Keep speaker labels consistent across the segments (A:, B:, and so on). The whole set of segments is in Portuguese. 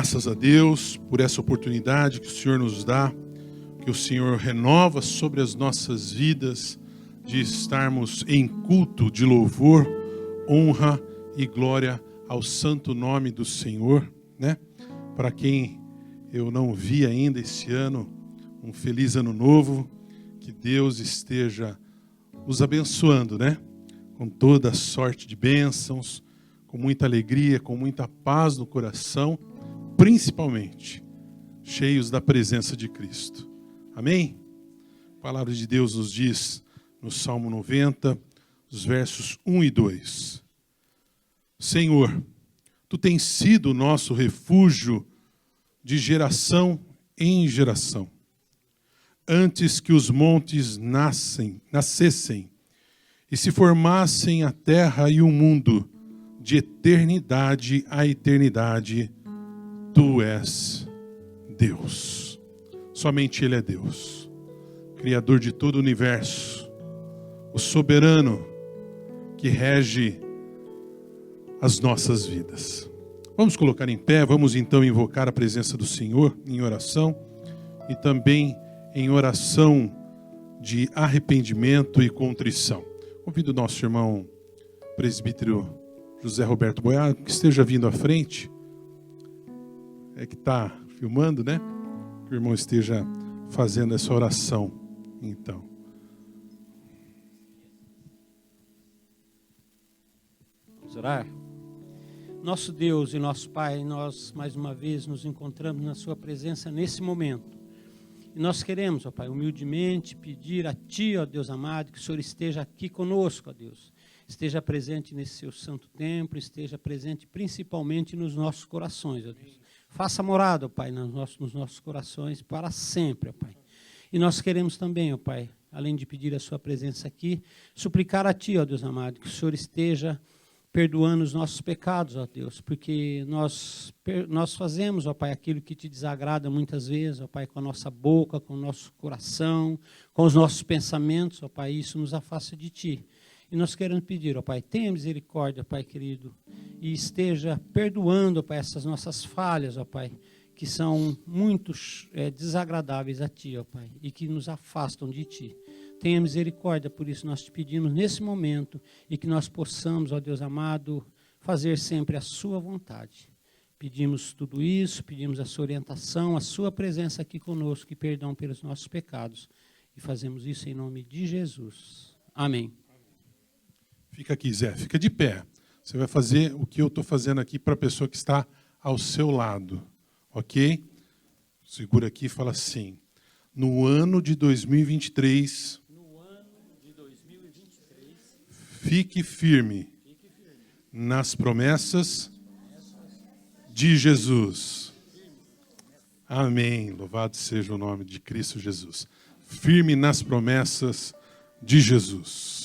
A: Graças a Deus por essa oportunidade que o Senhor nos dá, que o Senhor renova sobre as nossas vidas, de estarmos em culto de louvor, honra e glória ao santo nome do Senhor, né? Para quem eu não vi ainda esse ano, um feliz ano novo, que Deus esteja nos abençoando, né? Com toda a sorte de bênçãos, com muita alegria, com muita paz no coração, principalmente cheios da presença de Cristo. Amém? A palavra de Deus nos diz no Salmo 90, os versos 1 e 2. Senhor, Tu tens sido o nosso refúgio de geração em geração. Antes que os montes nascessem e se formassem a terra e o mundo, de eternidade a eternidade, Tu és Deus. Somente Ele é Deus, Criador de todo o universo, o soberano que rege as nossas vidas. Vamos colocar em pé, vamos então invocar a presença do Senhor em oração e também em oração de arrependimento e contrição. Convido o nosso irmão presbítero José Roberto Boiado que esteja vindo à frente. É que está filmando, né? Que o irmão esteja fazendo essa oração, então.
B: Vamos orar? Nosso Deus e nosso Pai, nós mais uma vez nos encontramos na Sua presença nesse momento. E nós queremos, ó Pai, humildemente pedir a Ti, ó Deus amado, que o Senhor esteja aqui conosco, ó Deus. Esteja presente nesse Seu santo templo, esteja presente principalmente nos nossos corações, ó Deus. Faça morada, ó Pai, nos nossos corações para sempre, ó Pai. E nós queremos também, ó Pai, além de pedir a Sua presença aqui, suplicar a Ti, ó Deus amado, que o Senhor esteja perdoando os nossos pecados, ó Deus, porque nós fazemos, ó Pai, aquilo que Te desagrada muitas vezes, ó Pai, com a nossa boca, com o nosso coração, com os nossos pensamentos, ó Pai, isso nos afasta de Ti. E nós queremos pedir, ó Pai, tenha misericórdia, Pai querido, e esteja perdoando, ó Pai, essas nossas falhas, ó Pai, que são muito desagradáveis a Ti, ó Pai, e que nos afastam de Ti. Tenha misericórdia, por isso nós Te pedimos nesse momento, e que nós possamos, ó Deus amado, fazer sempre a Sua vontade. Pedimos tudo isso, pedimos a Sua orientação, a Sua presença aqui conosco, e perdão pelos nossos pecados. E fazemos isso em nome de Jesus. Amém.
A: Fica aqui, Zé, fica de pé. Você vai fazer o que eu estou fazendo aqui para a pessoa que está ao seu lado, ok? Segura aqui e fala assim: no ano de 2023, fique firme nas promessas de Jesus. Amém. Louvado seja o nome de Cristo Jesus. Firme nas promessas de Jesus.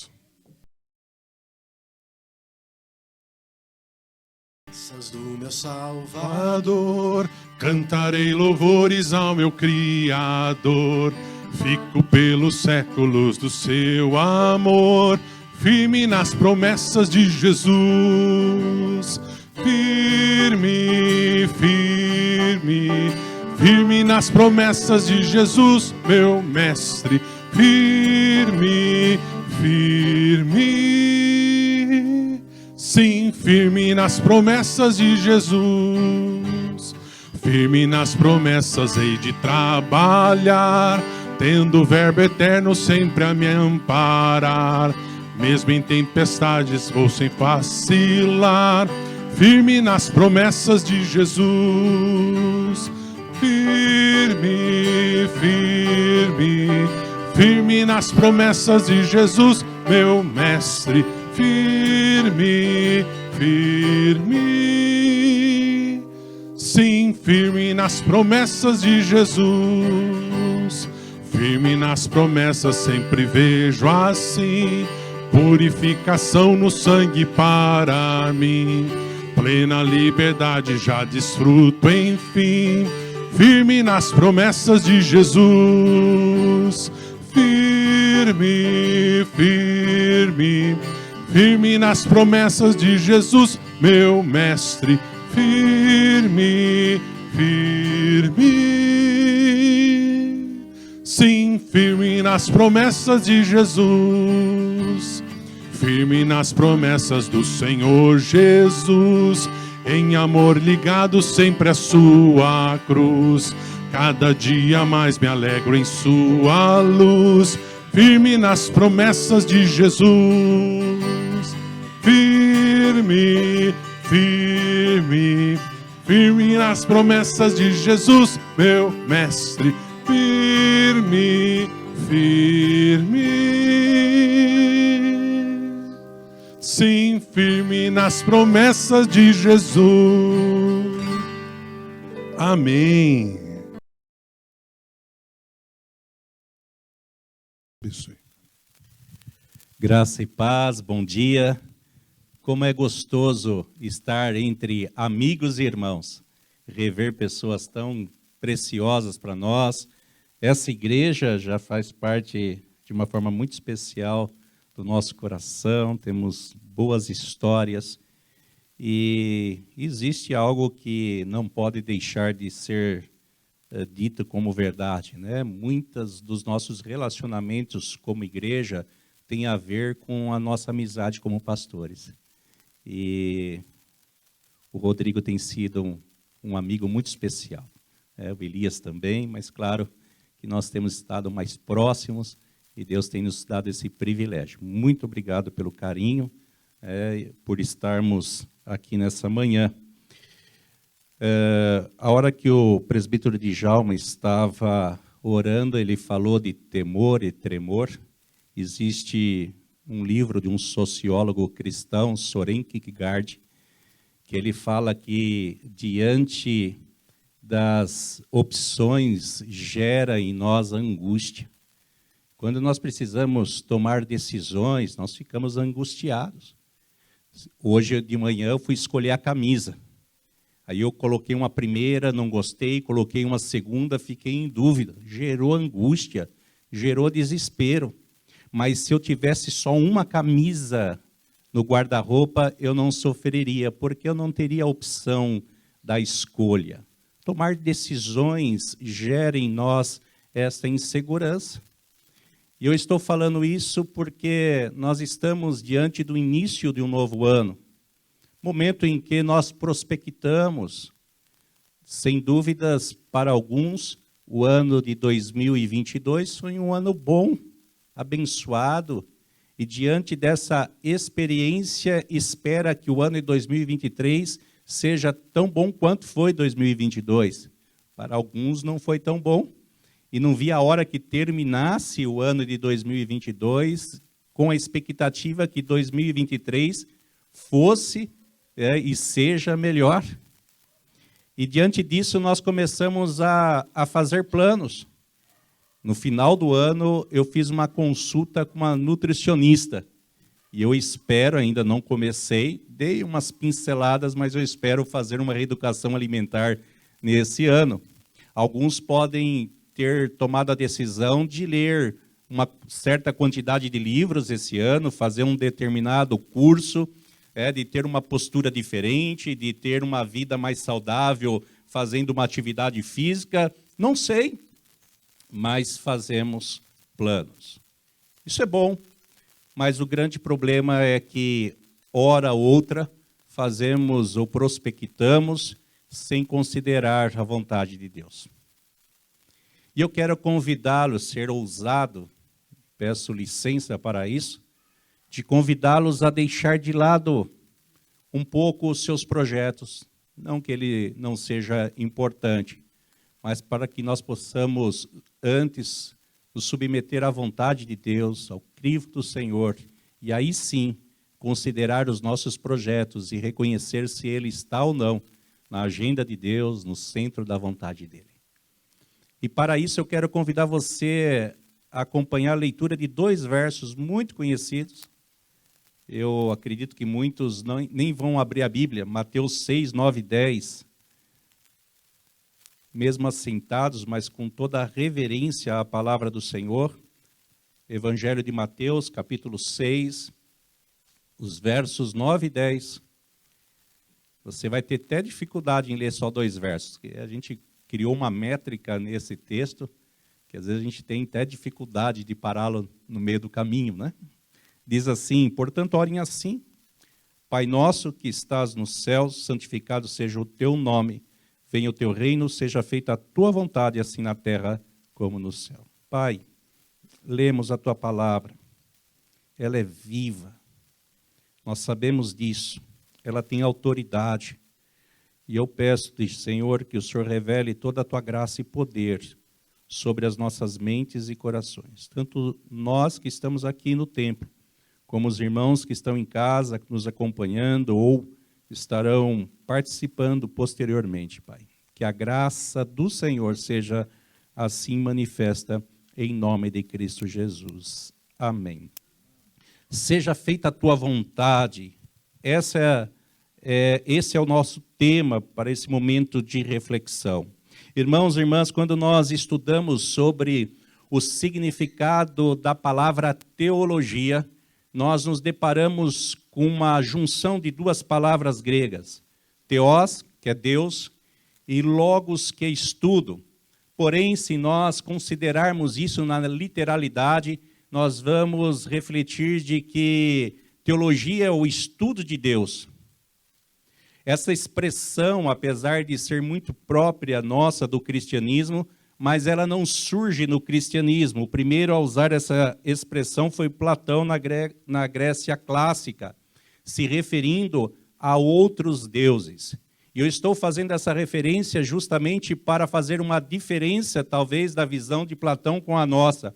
C: Do meu Salvador, cantarei louvores ao meu Criador. Fico pelos séculos do seu amor, firme nas promessas de Jesus. Firme, firme, firme nas promessas de Jesus, meu mestre. Firme, firme. Sim, firme nas promessas de Jesus. Firme nas promessas hei de trabalhar, tendo o verbo eterno sempre a me amparar. Mesmo em tempestades vou sem vacilar, firme nas promessas de Jesus. Firme, firme, firme nas promessas de Jesus, meu mestre. Firme, firme, sim, firme nas promessas de Jesus. Firme nas promessas sempre vejo assim, purificação no sangue para mim. Plena liberdade já desfruto enfim, firme nas promessas de Jesus. Firme, firme, firme nas promessas de Jesus, meu mestre. Firme, firme, sim, firme nas promessas de Jesus, firme nas promessas do Senhor Jesus, em amor ligado sempre à sua cruz. Cada dia mais me alegro em sua luz, firme nas promessas de Jesus, firme, firme, firme nas promessas de Jesus, meu mestre, firme, firme, sim, firme nas promessas de Jesus. Amém.
D: Graça e paz, bom dia. Como é gostoso estar entre amigos e irmãos, rever pessoas tão preciosas para nós. Essa igreja já faz parte de uma forma muito especial do nosso coração, temos boas histórias e existe algo que não pode deixar de ser dito como verdade, né? Muitos dos nossos relacionamentos como igreja têm a ver com a nossa amizade como pastores. E o Rodrigo tem sido um amigo muito especial, o Elias também, mas claro que nós temos estado mais próximos e Deus tem nos dado esse privilégio. Muito obrigado pelo carinho, por estarmos aqui nessa manhã. A hora que o presbítero Djalma estava orando, ele falou de temor e tremor. Existe um livro de um sociólogo cristão, Soren Kierkegaard, que ele fala que diante das opções gera em nós angústia. Quando nós precisamos tomar decisões, nós ficamos angustiados. Hoje de manhã eu fui escolher a camisa. Aí eu coloquei uma primeira, não gostei, coloquei uma segunda, fiquei em dúvida. Gerou angústia, gerou desespero. Mas se eu tivesse só uma camisa no guarda-roupa, eu não sofreria, porque eu não teria a opção da escolha. Tomar decisões gera em nós essa insegurança. E eu estou falando isso porque nós estamos diante do início de um novo ano. Momento em que nós prospectamos, sem dúvidas, para alguns, o ano de 2022 foi um ano bom, abençoado, e diante dessa experiência, espera que o ano de 2023 seja tão bom quanto foi 2022. Para alguns não foi tão bom, e não vi a hora que terminasse o ano de 2022, com a expectativa que 2023 fosse e seja melhor. E diante disso nós começamos a fazer planos. No final do ano eu fiz uma consulta com uma nutricionista. E eu espero, ainda não comecei, dei umas pinceladas, mas eu espero fazer uma reeducação alimentar nesse ano. Alguns podem ter tomado a decisão de ler uma certa quantidade de livros esse ano, fazer um determinado curso, de ter uma postura diferente, de ter uma vida mais saudável, fazendo uma atividade física, não sei, mas fazemos planos. Isso é bom, mas o grande problema é que, hora ou outra, fazemos ou prospectamos sem considerar a vontade de Deus. E eu quero convidá-los a ser ousado, peço licença para isso, de convidá-los a deixar de lado um pouco os seus projetos, não que ele não seja importante, mas para que nós possamos antes nos submeter à vontade de Deus, ao crivo do Senhor, e aí sim considerar os nossos projetos e reconhecer se ele está ou não na agenda de Deus, no centro da vontade dele. E para isso eu quero convidar você a acompanhar a leitura de 2 versos muito conhecidos. Eu acredito que muitos nem vão abrir a Bíblia, Mateus 6, 9 e 10. Mesmo assentados, mas com toda a reverência à palavra do Senhor. Evangelho de Mateus, capítulo 6, os versos 9 e 10. Você vai ter até dificuldade em ler só 2 versos, porque a gente criou uma métrica nesse texto, que às vezes a gente tem até dificuldade de pará-lo no meio do caminho, né? Diz assim: portanto, orem assim: Pai nosso que estás nos céus, santificado seja o teu nome, venha o teu reino, seja feita a tua vontade, assim na terra como no céu. Pai, lemos a tua palavra, ela é viva, nós sabemos disso, ela tem autoridade, e eu peço-te, Senhor, que o Senhor revele toda a tua graça e poder sobre as nossas mentes e corações, tanto nós que estamos aqui no templo, como os irmãos que estão em casa nos acompanhando ou estarão participando posteriormente, Pai. Que a graça do Senhor seja assim manifesta em nome de Cristo Jesus. Amém. Seja feita a tua vontade. Esse é o nosso tema para esse momento de reflexão. Irmãos e irmãs, quando nós estudamos sobre o significado da palavra teologia, nós nos deparamos com uma junção de 2 palavras gregas. Theos, que é Deus, e logos, que é estudo. Porém, se nós considerarmos isso na literalidade, nós vamos refletir de que teologia é o estudo de Deus. Essa expressão, apesar de ser muito própria nossa do cristianismo, mas ela não surge no cristianismo. O primeiro a usar essa expressão foi Platão na Grécia clássica, se referindo a outros deuses. E eu estou fazendo essa referência justamente para fazer uma diferença, talvez, da visão de Platão com a nossa.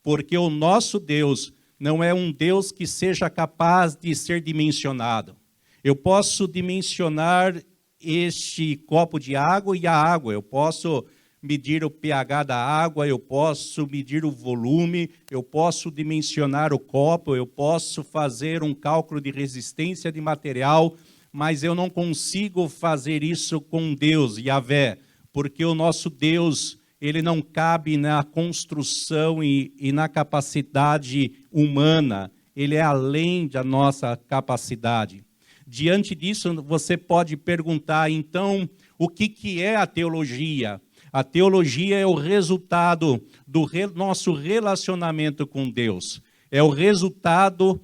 D: Porque o nosso Deus não é um Deus que seja capaz de ser dimensionado. Eu posso dimensionar este copo de água e a água. Eu posso medir o pH da água, eu posso medir o volume, eu posso dimensionar o copo, eu posso fazer um cálculo de resistência de material, mas eu não consigo fazer isso com Deus, Yahvé, porque o nosso Deus, ele não cabe na construção e na capacidade humana, ele é além da nossa capacidade. Diante disso, você pode perguntar, então, o que é a teologia? A teologia é o resultado do nosso relacionamento com Deus. É o resultado,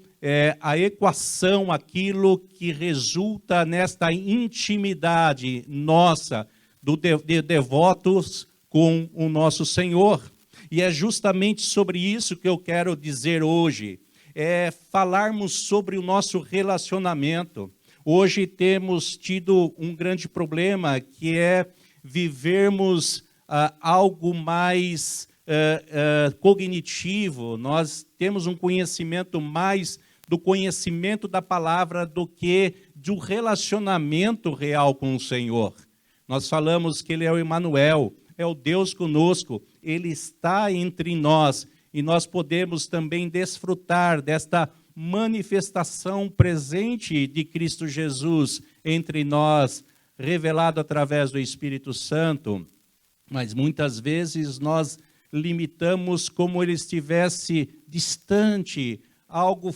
D: a equação, aquilo que resulta nesta intimidade nossa, de devotos com o nosso Senhor. E é justamente sobre isso que eu quero dizer hoje. É falarmos sobre o nosso relacionamento. Hoje temos tido um grande problema, que é vivermos algo mais cognitivo. Nós temos um conhecimento mais do conhecimento da palavra do que do relacionamento real com o Senhor. Nós falamos que Ele é o Emanuel, é o Deus conosco, Ele está entre nós e nós podemos também desfrutar desta manifestação presente de Cristo Jesus entre nós, revelado através do Espírito Santo, mas muitas vezes nós limitamos como ele estivesse distante, algo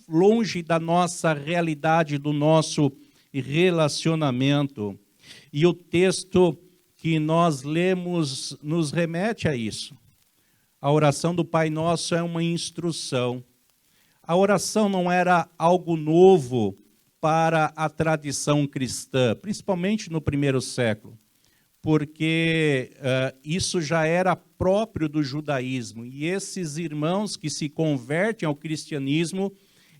D: longe da nossa realidade, do nosso relacionamento. E o texto que nós lemos nos remete a isso. A oração do Pai Nosso é uma instrução. A oração não era algo novo para a tradição cristã, principalmente no primeiro século, porque isso já era próprio do judaísmo. E esses irmãos que se convertem ao cristianismo,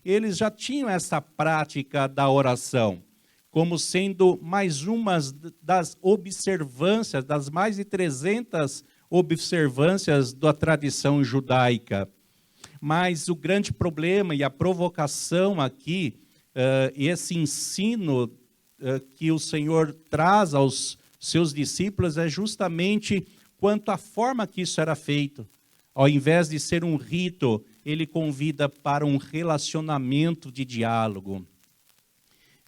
D: eles já tinham essa prática da oração, como sendo mais uma das observâncias, das mais de 300 observâncias da tradição judaica. Mas o grande problema e a provocação aqui, esse ensino que o Senhor traz aos seus discípulos é justamente quanto à forma que isso era feito. Ao invés de ser um rito, ele convida para um relacionamento de diálogo.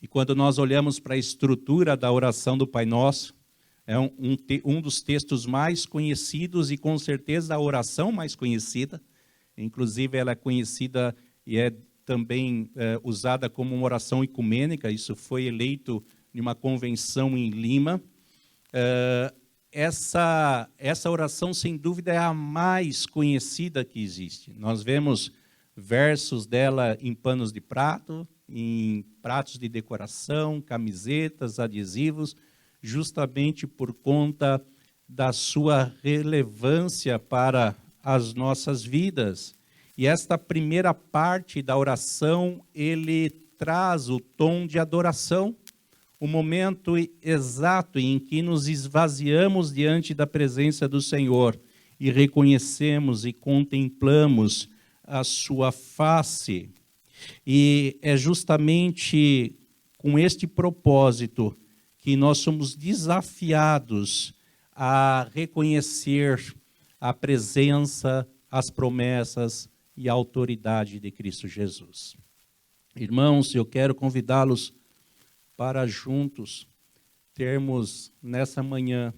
D: E quando nós olhamos para a estrutura da oração do Pai Nosso, é um dos textos mais conhecidos e com certeza a oração mais conhecida. Inclusive ela é conhecida e é também usada como uma oração ecumênica. Isso foi eleito em uma convenção em Lima. Essa oração, sem dúvida, é a mais conhecida que existe. Nós vemos versos dela em panos de prato, em pratos de decoração, camisetas, adesivos, justamente por conta da sua relevância para as nossas vidas. E esta primeira parte da oração, ele traz o tom de adoração, o momento exato em que nos esvaziamos diante da presença do Senhor e reconhecemos e contemplamos a sua face. E é justamente com este propósito que nós somos desafiados a reconhecer a presença, as promessas e a autoridade de Cristo Jesus. Irmãos, eu quero convidá-los para juntos termos nessa manhã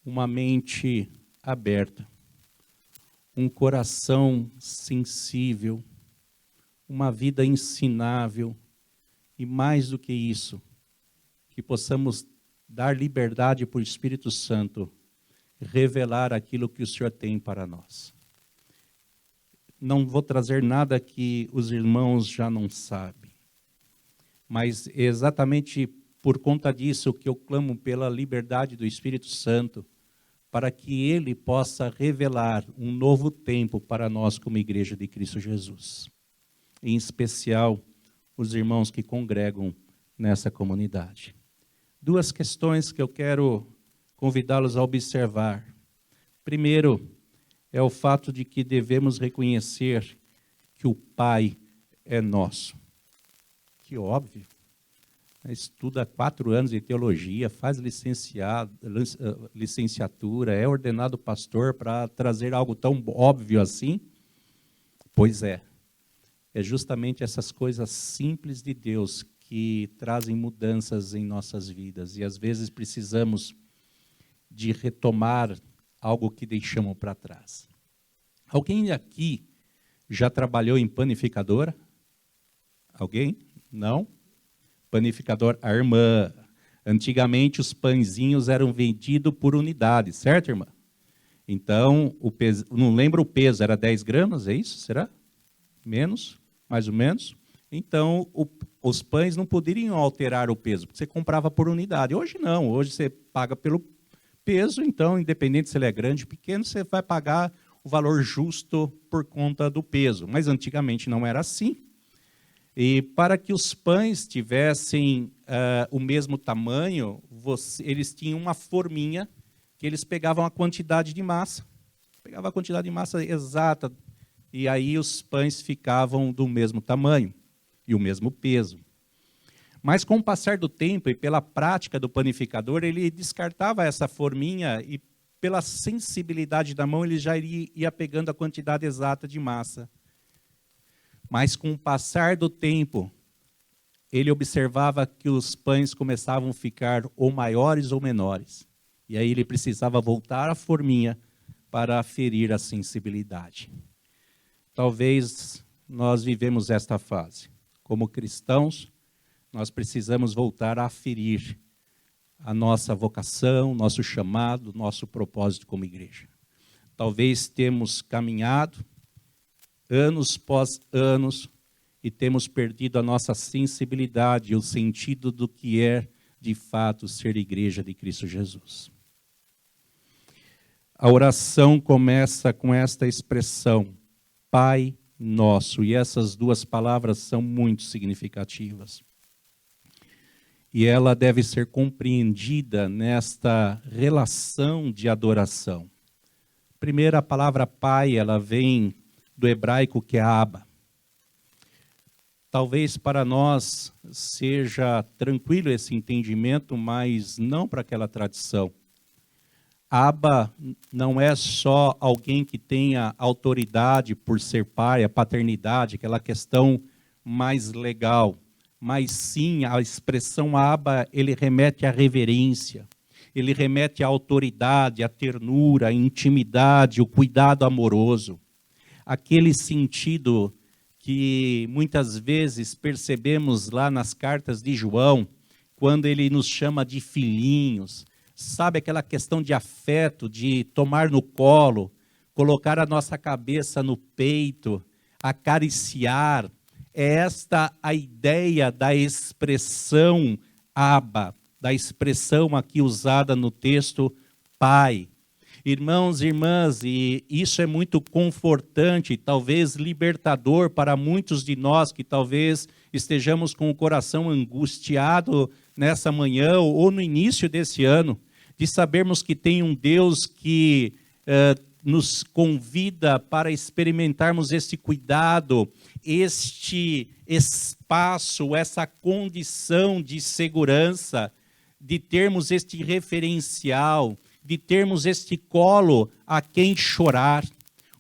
D: uma mente aberta, um coração sensível, uma vida ensinável e, mais do que isso, que possamos dar liberdade para o Espírito Santo revelar aquilo que o Senhor tem para nós. Não vou trazer nada que os irmãos já não sabem, mas é exatamente por conta disso que eu clamo pela liberdade do Espírito Santo, para que Ele possa revelar um novo tempo para nós como Igreja de Cristo Jesus. Em especial, os irmãos que congregam nessa comunidade. Duas questões que eu quero convidá-los a observar. Primeiro, é o fato de que devemos reconhecer que o Pai é nosso. Que óbvio. Estuda 4 anos de teologia, faz licenciatura, é ordenado pastor para trazer algo tão óbvio assim? Pois é. É justamente essas coisas simples de Deus que trazem mudanças em nossas vidas. E às vezes precisamos de retomar algo que deixamos para trás. Alguém aqui já trabalhou em panificadora? Alguém? Não? Panificador, a irmã. Antigamente os pãezinhos eram vendidos por unidade, certo, irmã? Então, o peso, não lembro o peso, era 10 gramas, é isso? Será? Menos? Mais ou menos? Então, os pães não poderiam alterar o peso, porque você comprava por unidade. Hoje não, hoje você paga pelo peso, então, independente se ele é grande ou pequeno, você vai pagar o valor justo por conta do peso. Mas antigamente não era assim. E para que os pães tivessem o mesmo tamanho, eles tinham uma forminha que eles pegavam a quantidade de massa. Pegavam a quantidade de massa exata, e aí os pães ficavam do mesmo tamanho e o mesmo peso. Mas com o passar do tempo e pela prática do panificador, ele descartava essa forminha e pela sensibilidade da mão ele já ia pegando a quantidade exata de massa. Mas com o passar do tempo, ele observava que os pães começavam a ficar ou maiores ou menores. E aí ele precisava voltar à forminha para aferir a sensibilidade. Talvez nós vivemos esta fase. Como cristãos, nós precisamos voltar a aferir a nossa vocação, nosso chamado, nosso propósito como igreja. Talvez temos caminhado anos após anos e temos perdido a nossa sensibilidade, o sentido do que é, de fato, ser igreja de Cristo Jesus. A oração começa com esta expressão, Pai Nosso, e essas duas palavras são muito significativas. E ela deve ser compreendida nesta relação de adoração. Primeiro, a palavra Pai, ela vem do hebraico que é Abba. Talvez para nós seja tranquilo esse entendimento, mas não para aquela tradição. Abba não é só alguém que tenha autoridade por ser pai, a paternidade, aquela questão mais legal, mas sim a expressão Abba, ele remete à reverência, ele remete à autoridade, à ternura, à intimidade, o cuidado amoroso. Aquele sentido que muitas vezes percebemos lá nas cartas de João, quando Ele nos chama de filhinhos. Sabe aquela questão de afeto, de tomar no colo, colocar a nossa cabeça no peito, acariciar. É esta a ideia da expressão Abba, da expressão aqui usada no texto Pai. Irmãos e irmãs, e isso é muito confortante, talvez libertador para muitos de nós que talvez estejamos com o coração angustiado nessa manhã ou no início desse ano, de sabermos que tem um Deus que nos convida para experimentarmos esse cuidado, este espaço, essa condição de segurança, de termos este referencial, de termos este colo a quem chorar.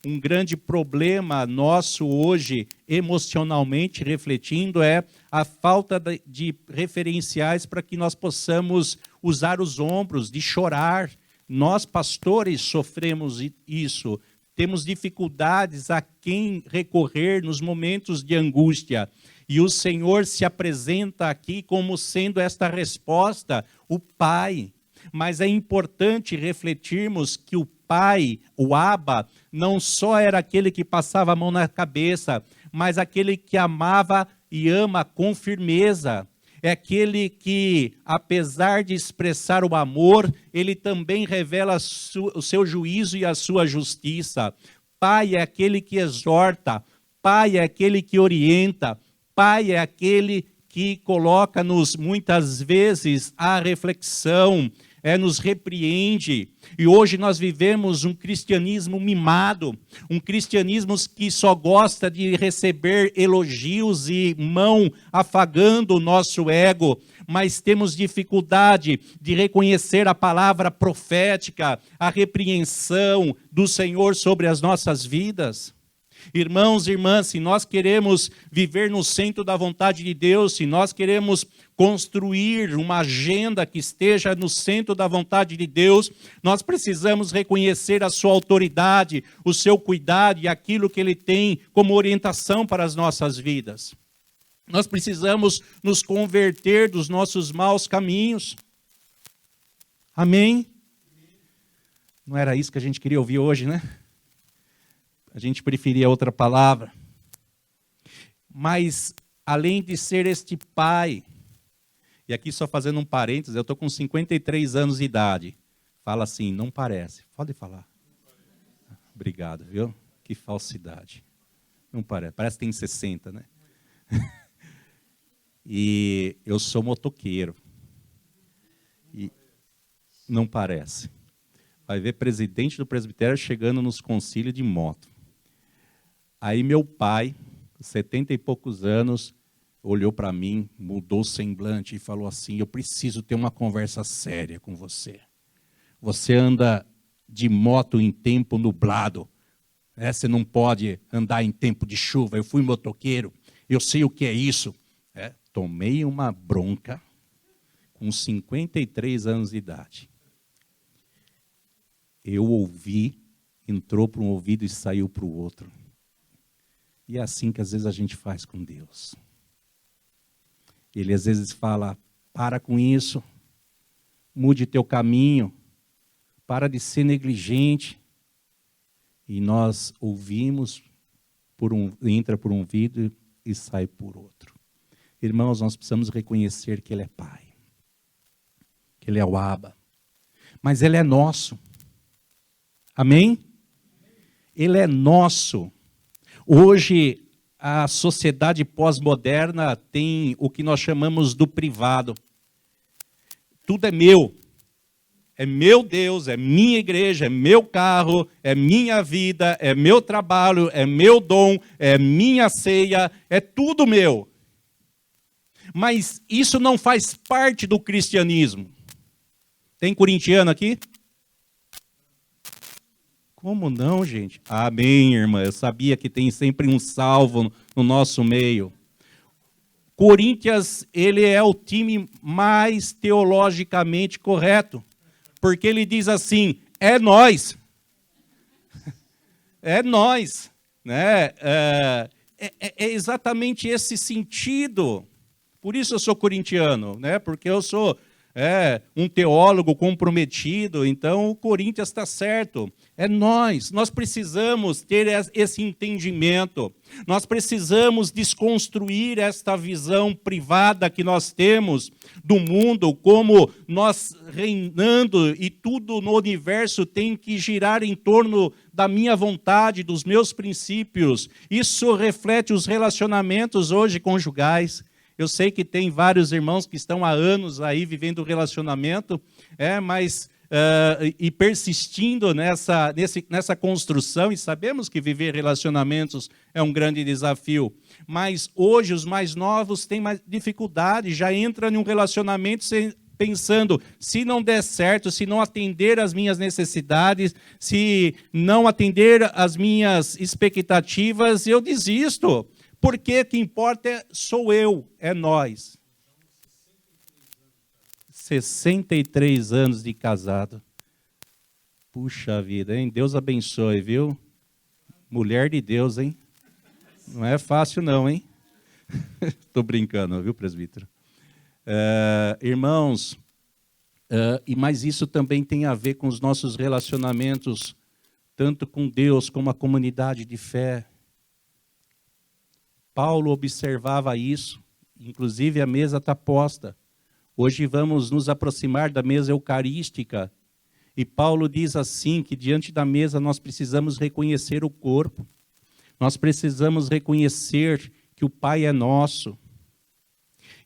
D: Um grande problema nosso hoje, emocionalmente refletindo, é a falta de referenciais para que nós possamos usar os ombros, de chorar. Nós, pastores, sofremos isso. Temos dificuldades a quem recorrer nos momentos de angústia. E o Senhor se apresenta aqui como sendo esta resposta, o Pai. Mas é importante refletirmos que o Pai, o Abba, não só era aquele que passava a mão na cabeça, mas aquele que amava e ama com firmeza. É aquele que, apesar de expressar o amor, ele também revela o seu juízo e a sua justiça. Pai é aquele que exorta, Pai é aquele que orienta, Pai é aquele que coloca-nos muitas vezes à reflexão, nos repreende. E hoje nós vivemos um cristianismo mimado, um cristianismo que só gosta de receber elogios e mão afagando o nosso ego, mas temos dificuldade de reconhecer a palavra profética, a repreensão do Senhor sobre as nossas vidas. Irmãos e irmãs, se nós queremos viver no centro da vontade de Deus, se nós queremos construir uma agenda que esteja no centro da vontade de Deus, nós precisamos reconhecer a sua autoridade, o seu cuidado e aquilo que Ele tem como orientação para as nossas vidas. Nós precisamos nos converter dos nossos maus caminhos. Amém? Não era isso que a gente queria ouvir hoje, né? A gente preferia outra palavra. Mas, além de ser este Pai, e aqui só fazendo um parênteses, eu estou com 53 anos de idade. Fala assim, não parece. Pode falar. Obrigado, viu? Que falsidade. Não parece. Parece que tem 60, né? E eu sou motoqueiro. E não parece. Vai ver presidente do presbitério chegando nos concílios de moto. Aí meu pai, 70 e poucos anos, olhou para mim, mudou o semblante e falou assim, eu preciso ter uma conversa séria com você. Você anda de moto em tempo nublado, né? Você não pode andar em tempo de chuva. Eu fui motoqueiro, eu sei o que é isso. Tomei uma bronca com 53 anos de idade. Eu ouvi, entrou para um ouvido e saiu para o outro. E é assim que às vezes a gente faz com Deus. Ele às vezes fala, para com isso, mude teu caminho, para de ser negligente. E nós ouvimos, entra por um ouvido e sai por outro. Irmãos, nós precisamos reconhecer que Ele é Pai, que Ele é o Abba, mas Ele é nosso. Amém? Ele é nosso. Hoje, a sociedade pós-moderna tem o que nós chamamos do privado. Tudo é meu. É meu Deus, é minha igreja, é meu carro, é minha vida, é meu trabalho, é meu dom, é minha ceia, é tudo meu. Mas isso não faz parte do cristianismo. Tem corintiano aqui? Como não, gente? Amém, irmã. Eu sabia que tem sempre um salvo no nosso meio. Corinthians, ele é o time mais teologicamente correto. Porque ele diz assim, é nós. É nós. Né? É exatamente esse sentido. Por isso eu sou corintiano, né? Porque eu sou um teólogo comprometido, então o Corinthians está certo. É nós precisamos ter esse entendimento, nós precisamos desconstruir esta visão privada que nós temos do mundo, como nós reinando e tudo no universo tem que girar em torno da minha vontade, dos meus princípios. Isso reflete os relacionamentos hoje conjugais. Eu sei que tem vários irmãos que estão há anos aí vivendo o relacionamento, mas e persistindo nessa construção, e sabemos que viver relacionamentos é um grande desafio. Mas hoje os mais novos têm mais dificuldade, já entram em um relacionamento pensando, se não der certo, se não atender às minhas necessidades, se não atender às minhas expectativas, eu desisto. Porque o que importa sou eu, é nós. 63 anos de casado. Puxa vida, hein? Deus abençoe, viu? Mulher de Deus, hein? Não é fácil não, hein? Estou brincando, viu, presbítero? Irmãos, mas isso também tem a ver com os nossos relacionamentos, tanto com Deus como a comunidade de fé. Paulo observava isso, inclusive a mesa está posta. Hoje vamos nos aproximar da mesa eucarística, e Paulo diz assim, que diante da mesa nós precisamos reconhecer o corpo, nós precisamos reconhecer que o Pai é nosso.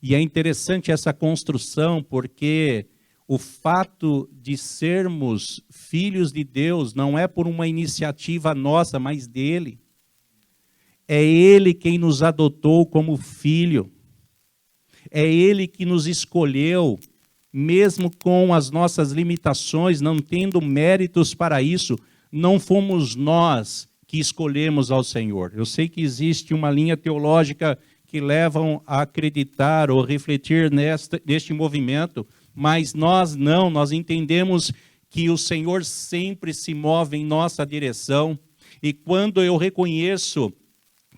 D: E é interessante essa construção, porque o fato de sermos filhos de Deus não é por uma iniciativa nossa, mas dele. É Ele quem nos adotou como filho. É Ele que nos escolheu, mesmo com as nossas limitações, não tendo méritos para isso. Não fomos nós que escolhemos ao Senhor. Eu sei que existe uma linha teológica que levam a acreditar ou refletir neste movimento, mas nós não, nós entendemos que o Senhor sempre se move em nossa direção. E quando eu reconheço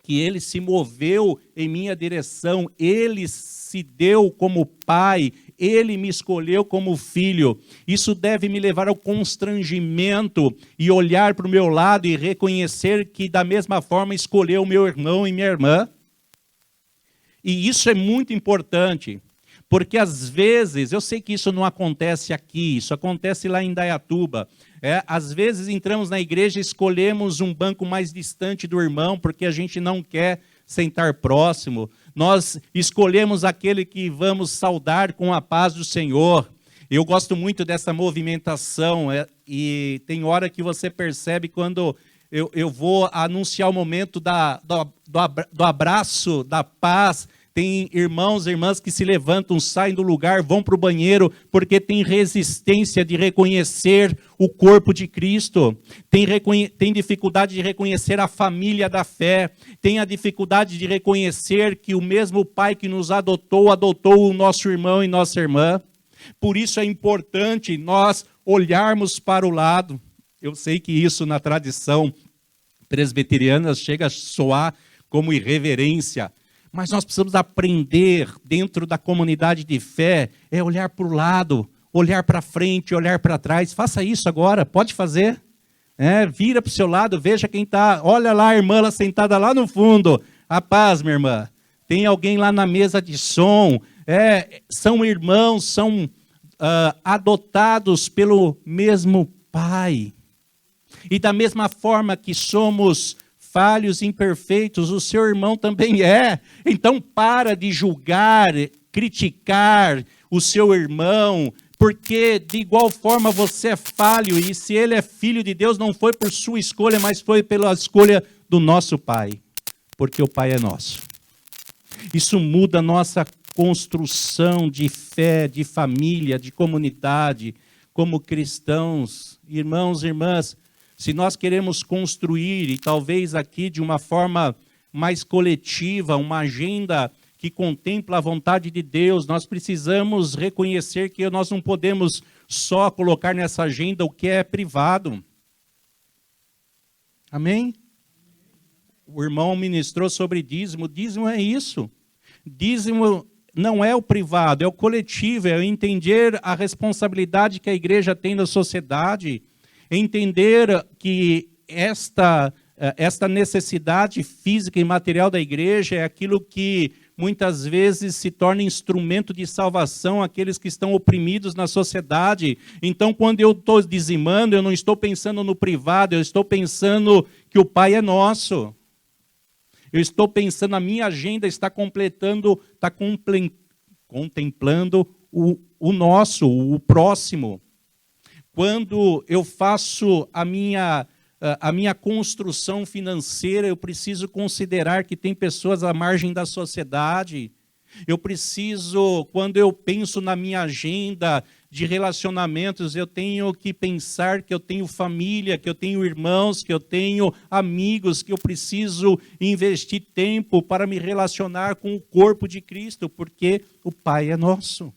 D: que Ele se moveu em minha direção, Ele se deu como pai, Ele me escolheu como filho. Isso deve me levar ao constrangimento e olhar para o meu lado e reconhecer que da mesma forma escolheu meu irmão e minha irmã. E isso é muito importante, porque às vezes, eu sei que isso não acontece aqui, isso acontece lá em Indaiatuba. Às vezes entramos na igreja e escolhemos um banco mais distante do irmão, porque a gente não quer sentar próximo. Nós escolhemos aquele que vamos saudar com a paz do Senhor. Eu gosto muito dessa movimentação, e tem hora que você percebe quando eu vou anunciar o momento do abraço, da paz. Tem irmãos e irmãs que se levantam, saem do lugar, vão para o banheiro, porque tem resistência de reconhecer o corpo de Cristo, tem dificuldade de reconhecer a família da fé, tem a dificuldade de reconhecer que o mesmo Pai que nos adotou, adotou o nosso irmão e nossa irmã. Por isso é importante nós olharmos para o lado. Eu sei que isso na tradição presbiteriana chega a soar como irreverência, mas nós precisamos aprender dentro da comunidade de fé, olhar para o lado, olhar para frente, olhar para trás. Faça isso agora, pode fazer. Vira para o seu lado, veja quem está. Olha lá a irmã lá sentada lá no fundo. A paz, minha irmã. Tem alguém lá na mesa de som. São irmãos, são adotados pelo mesmo Pai. E da mesma forma que somos falhos, imperfeitos, o seu irmão também é. Então para de julgar, criticar o seu irmão, porque de igual forma você é falho, e se ele é filho de Deus, não foi por sua escolha, mas foi pela escolha do nosso Pai, porque o Pai é nosso. Isso muda a nossa construção de fé, de família, de comunidade, como cristãos. Irmãos e irmãs, se nós queremos construir, e talvez aqui de uma forma mais coletiva, uma agenda que contempla a vontade de Deus, nós precisamos reconhecer que nós não podemos só colocar nessa agenda o que é privado. Amém? O irmão ministrou sobre dízimo. Dízimo é isso. Dízimo não é o privado, é o coletivo, é entender a responsabilidade que a igreja tem na sociedade, entender que esta necessidade física e material da igreja é aquilo que muitas vezes se torna instrumento de salvação àqueles que estão oprimidos na sociedade. Então, quando eu estou dizimando, eu não estou pensando no privado, eu estou pensando que o Pai é nosso. Eu estou pensando, a minha agenda está contemplando o nosso, o próximo. Quando eu faço a minha construção financeira, eu preciso considerar que tem pessoas à margem da sociedade. Eu preciso, quando eu penso na minha agenda de relacionamentos, eu tenho que pensar que eu tenho família, que eu tenho irmãos, que eu tenho amigos, que eu preciso investir tempo para me relacionar com o corpo de Cristo, porque o Pai é nosso.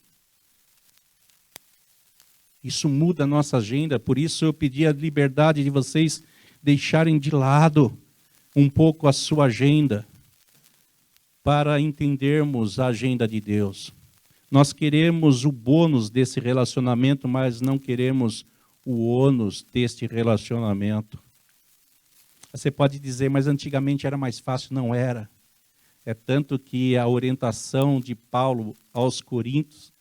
D: Isso muda a nossa agenda, por isso eu pedi a liberdade de vocês deixarem de lado um pouco a sua agenda, para entendermos a agenda de Deus. Nós queremos o bônus desse relacionamento, mas não queremos o ônus deste relacionamento. Você pode dizer, mas antigamente era mais fácil. Não era. É tanto que a orientação de Paulo aos Coríntios,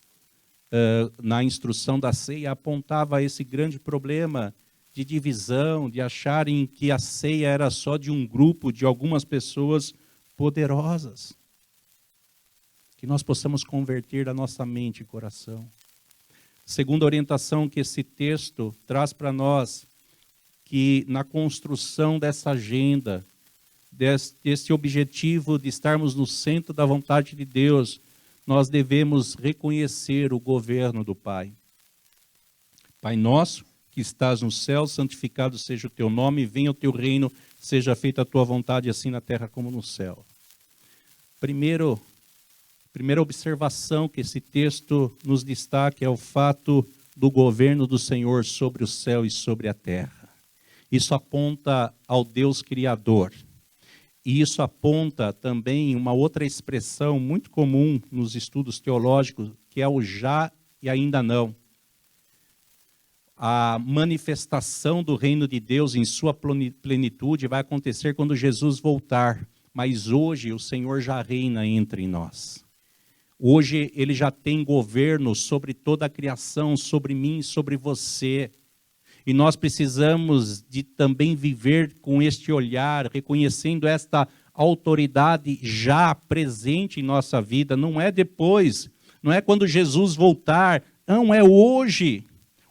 D: na instrução da ceia, apontava esse grande problema de divisão, de acharem que a ceia era só de um grupo, de algumas pessoas poderosas. Que nós possamos converter a nossa mente e coração. Segunda orientação que esse texto traz para nós, que na construção dessa agenda, desse objetivo de estarmos no centro da vontade de Deus, nós devemos reconhecer o governo do Pai. Pai nosso, que estás no céu, santificado seja o teu nome, venha o teu reino, seja feita a tua vontade, assim na terra como no céu. Primeira observação que esse texto nos destaca é o fato do governo do Senhor sobre o céu e sobre a terra. Isso aponta ao Deus Criador. E isso aponta também uma outra expressão muito comum nos estudos teológicos, que é o já e ainda não. A manifestação do reino de Deus em sua plenitude vai acontecer quando Jesus voltar. Mas hoje o Senhor já reina entre nós. Hoje Ele já tem governo sobre toda a criação, sobre mim e sobre você. E nós precisamos de também viver com este olhar, reconhecendo esta autoridade já presente em nossa vida. Não é depois, não é quando Jesus voltar, não, é hoje.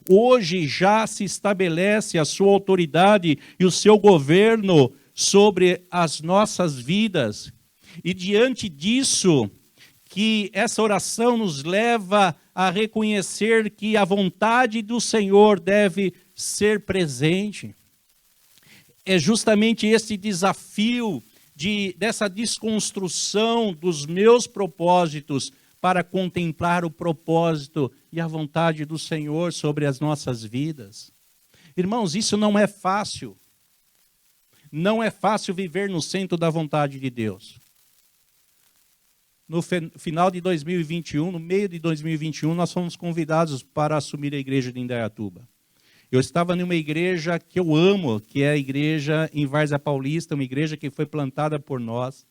D: Hoje já se estabelece a sua autoridade e o seu governo sobre as nossas vidas. E diante disso, que essa oração nos leva a reconhecer que a vontade do Senhor deve ser presente. É justamente esse desafio dessa desconstrução dos meus propósitos para contemplar o propósito e a vontade do Senhor sobre as nossas vidas. Irmãos, isso não é fácil. Não é fácil viver no centro da vontade de Deus. No final de 2021, no meio de 2021, nós fomos convidados para assumir a igreja de Indaiatuba. Eu estava numa igreja que eu amo, que é a igreja em Várzea Paulista, uma igreja que foi plantada por nós.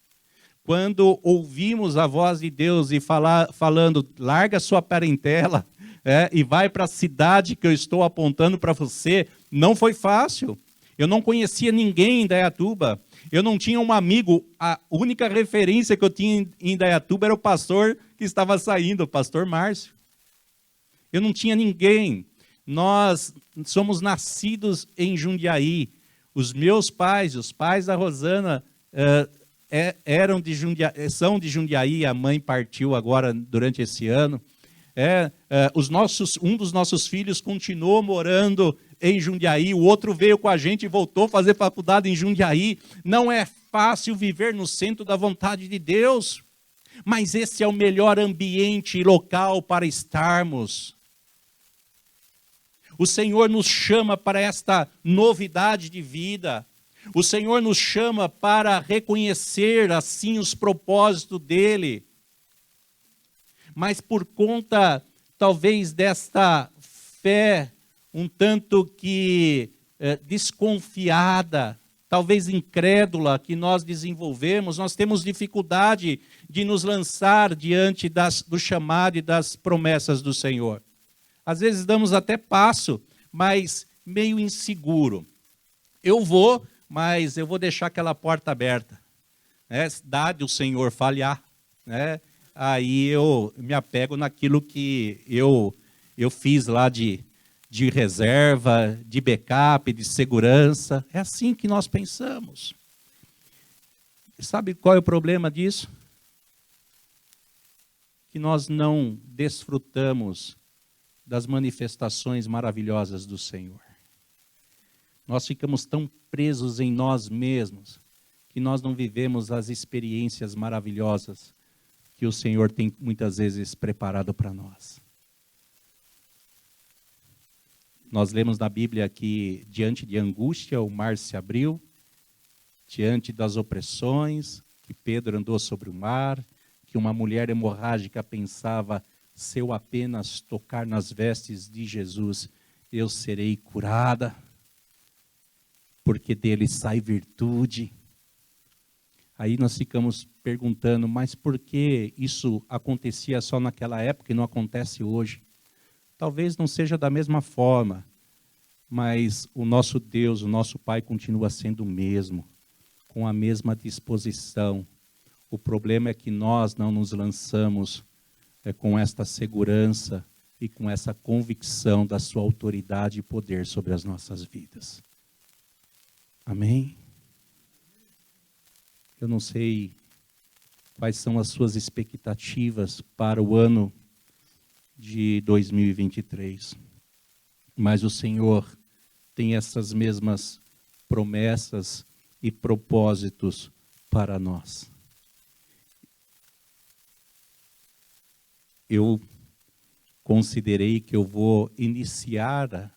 D: Quando ouvimos a voz de Deus e falando, larga sua parentela e vai para a cidade que eu estou apontando para você, não foi fácil. Eu não conhecia ninguém em Indaiatuba. Eu não tinha um amigo. A única referência que eu tinha em Indaiatuba era o pastor que estava saindo, o pastor Márcio. Eu não tinha ninguém. Nós somos nascidos em Jundiaí. Os meus pais, os pais da Rosana, são de Jundiaí. A mãe partiu agora durante esse ano. Um dos nossos filhos continuou morando em Jundiaí, o outro veio com a gente e voltou a fazer faculdade em Jundiaí. Não é fácil viver no centro da vontade de Deus, mas esse é o melhor ambiente local para estarmos. O Senhor nos chama para esta novidade de vida. O Senhor nos chama para reconhecer assim os propósitos dEle. mas por conta, talvez, desta fé um tanto que desconfiada, talvez incrédula que nós desenvolvemos, nós temos dificuldade de nos lançar diante do chamado e das promessas do Senhor. Às vezes damos até passo, mas meio inseguro. Eu vou, mas eu vou deixar aquela porta aberta. Dá-lhe o Senhor falhar, né? Aí eu me apego naquilo que eu fiz lá de reserva, de backup, de segurança. É assim que nós pensamos. Sabe qual é o problema disso? Que nós não desfrutamos das manifestações maravilhosas do Senhor. Nós ficamos tão presos em nós mesmos que nós não vivemos as experiências maravilhosas que o Senhor tem muitas vezes preparado para nós. Nós lemos na Bíblia que diante de angústia o mar se abriu, diante das opressões, que Pedro andou sobre o mar, que uma mulher hemorrágica pensava, se eu apenas tocar nas vestes de Jesus, eu serei curada, porque dele sai virtude. Aí nós ficamos perguntando, mas por que isso acontecia só naquela época e não acontece hoje? Talvez não seja da mesma forma, mas o nosso Deus, o nosso Pai continua sendo o mesmo, com a mesma disposição. O problema é que nós não nos lançamos com esta segurança e com essa convicção da sua autoridade e poder sobre as nossas vidas. Amém? Eu não sei quais são as suas expectativas para o ano de 2023, mas o Senhor tem essas mesmas promessas e propósitos para nós. Eu considerei que eu vou iniciar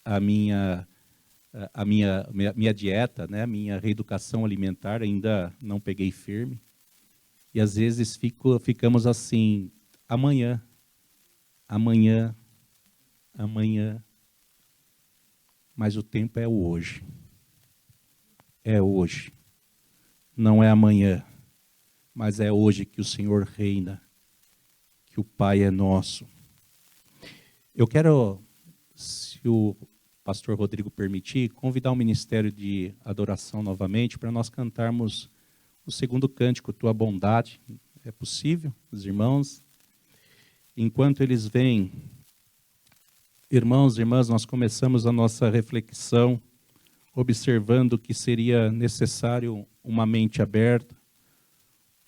D: a minha dieta, né, minha reeducação alimentar, ainda não peguei firme. E às vezes ficamos assim, amanhã. Mas o tempo é o hoje. É hoje. Não é amanhã, mas é hoje que o Senhor reina, que o Pai é nosso. Eu quero, se o pastor Rodrigo permitir, convidar o Ministério de Adoração novamente para nós cantarmos o segundo cântico, Tua Bondade. É possível, os irmãos? Enquanto eles vêm, irmãos e irmãs, nós começamos a nossa reflexão observando que seria necessário uma mente aberta,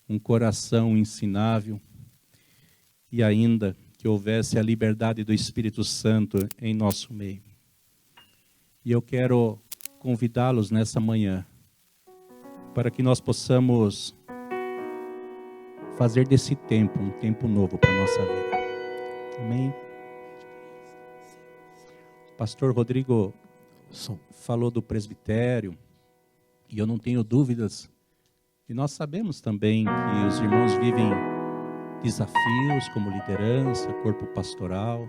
D: um coração ensinável e ainda que houvesse a liberdade do Espírito Santo em nosso meio. E eu quero convidá-los nessa manhã para que nós possamos fazer desse tempo um tempo novo para a nossa vida. Amém? O pastor Rodrigo falou do presbitério, e eu não tenho dúvidas, e nós sabemos também que os irmãos vivem desafios como liderança, corpo pastoral,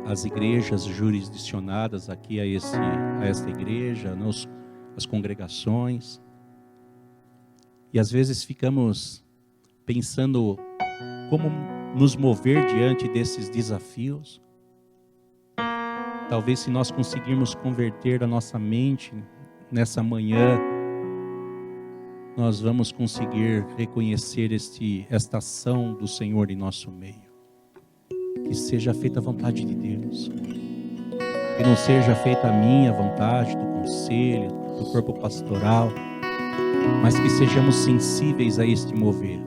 D: as igrejas jurisdicionadas aqui a esta igreja, as congregações. E às vezes ficamos pensando como nos mover diante desses desafios. Talvez se nós conseguirmos converter a nossa mente nessa manhã, nós vamos conseguir reconhecer esta ação do Senhor em nosso meio. Que seja feita a vontade de Deus. Que não seja feita a minha vontade, do conselho, do corpo pastoral, mas que sejamos sensíveis a este mover.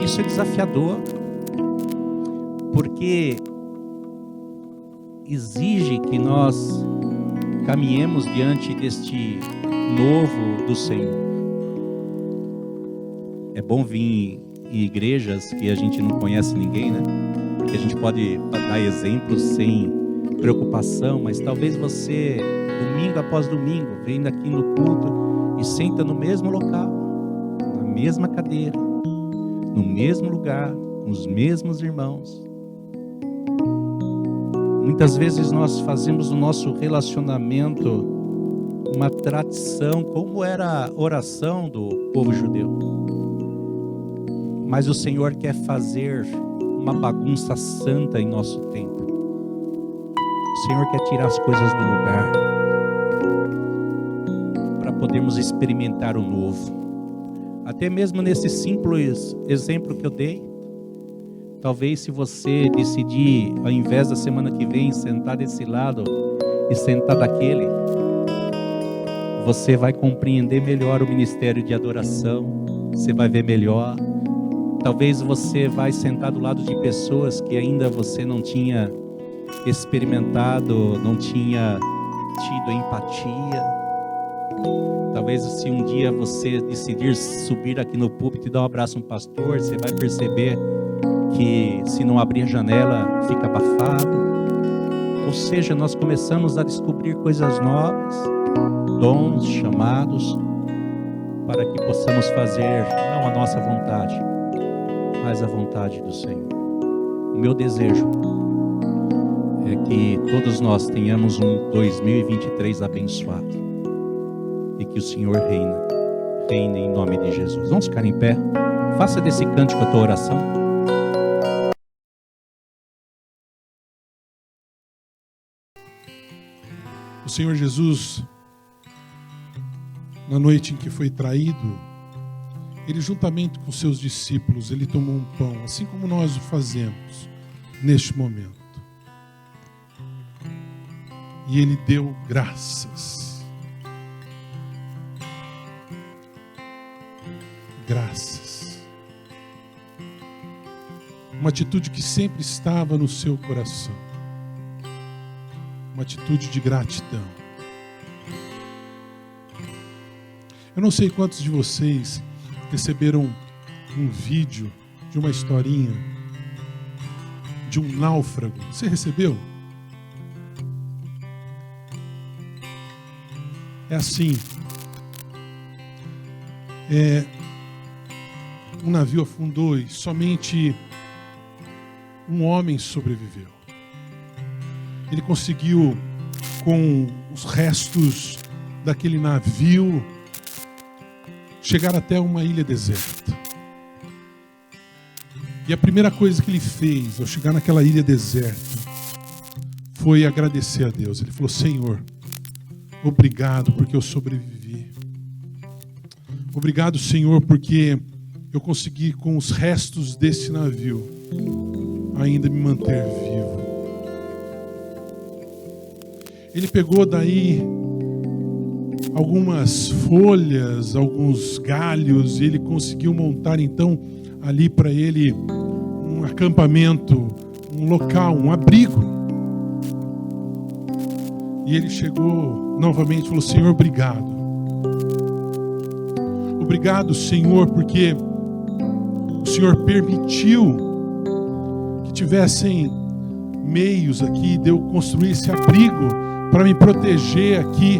D: Isso é desafiador, porque exige que nós caminhemos diante deste novo do Senhor. É bom vir em igrejas que a gente não conhece ninguém, né? Porque a gente pode dar exemplos sem preocupação, mas talvez você, domingo após domingo, vem aqui no culto e senta no mesmo local, na mesma cadeira, no mesmo lugar, com os mesmos irmãos. Muitas vezes nós fazemos o nosso relacionamento uma tradição, como era a oração do povo judeu. Mas o Senhor quer fazer uma bagunça santa em nosso tempo. O Senhor quer tirar as coisas do lugar para podermos experimentar o novo. Até mesmo nesse simples exemplo que eu dei, talvez se você decidir, ao invés da semana que vem, sentar desse lado e sentar daquele, você vai compreender melhor o ministério de adoração, você vai ver melhor. Talvez você vai sentar do lado de pessoas que ainda você não tinha experimentado, não tinha tido empatia. Talvez se um dia você decidir subir aqui no púlpito e dar um abraço a um pastor, você vai perceber que se não abrir a janela, fica abafado. Ou seja, nós começamos a descobrir coisas novas, dons, chamados, para que possamos fazer não a nossa vontade, mas a vontade do Senhor. O meu desejo é que todos nós tenhamos um 2023 abençoado e que o Senhor reine em nome de Jesus. Vamos ficar em pé. Faça desse cântico a tua oração.
A: O Senhor Jesus, na noite em que foi traído, ele juntamente com seus discípulos, ele tomou um pão, assim como nós o fazemos neste momento. E ele deu graças. Graças. Uma atitude que sempre estava no seu coração. Uma atitude de gratidão. Eu não sei quantos de vocês receberam um vídeo de uma historinha de um náufrago. Você recebeu? É assim. Um navio afundou e somente um homem sobreviveu. Ele conseguiu, com os restos daquele navio, chegar até uma ilha deserta. E a primeira coisa que ele fez ao chegar naquela ilha deserta foi agradecer a Deus. Ele falou: Senhor, obrigado porque eu sobrevivi. Obrigado, Senhor, porque eu consegui, com os restos desse navio, ainda me manter vivo. Ele pegou daí algumas folhas, alguns galhos, e ele conseguiu montar então ali para ele um acampamento, um local, um abrigo. E ele chegou novamente e falou: Senhor, obrigado. Obrigado, Senhor, porque o Senhor permitiu que tivessem meios aqui de eu construir esse abrigo para me proteger aqui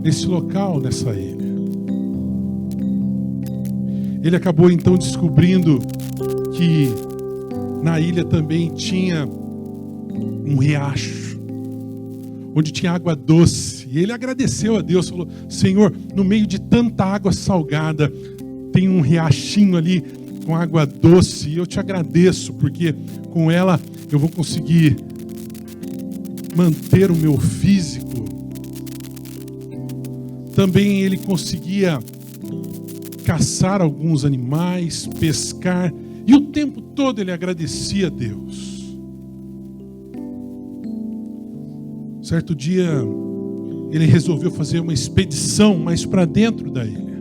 A: nesse local, nessa ilha. Ele acabou então descobrindo que na ilha também tinha um riacho, onde tinha água doce. E ele agradeceu a Deus, falou: Senhor, no meio de tanta água salgada, tem um riachinho ali com água doce, e eu te agradeço, porque com ela eu vou conseguir manter o meu físico. Também ele conseguia caçar alguns animais, pescar, e o tempo todo ele agradecia a Deus. Certo dia, ele resolveu fazer uma expedição mais para dentro da ilha.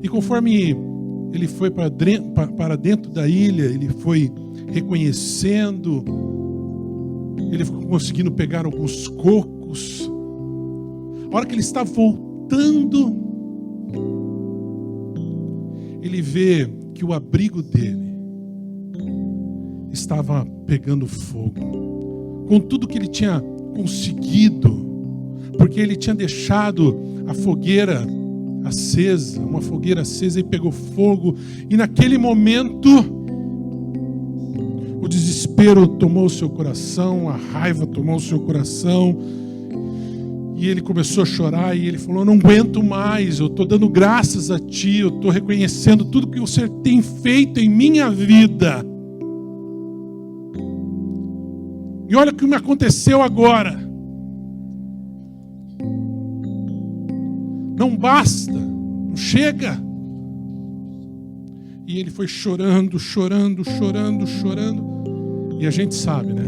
A: E conforme ele foi para dentro da ilha, ele foi reconhecendo, ele foi conseguindo pegar alguns cocos. A hora que ele está voltando, ele vê que o abrigo dele estava pegando fogo. Com tudo que ele tinha conseguido, porque ele tinha deixado a fogueira acesa, uma fogueira acesa, e pegou fogo. E naquele momento, o desespero tomou o seu coração, a raiva tomou o seu coração, e ele começou a chorar, e ele falou: eu não aguento mais, eu estou dando graças a Ti, eu estou reconhecendo tudo que o Senhor tem feito em minha vida. E olha o que me aconteceu agora. Não basta, não chega. E ele foi chorando, chorando, chorando, chorando. E a gente sabe, né?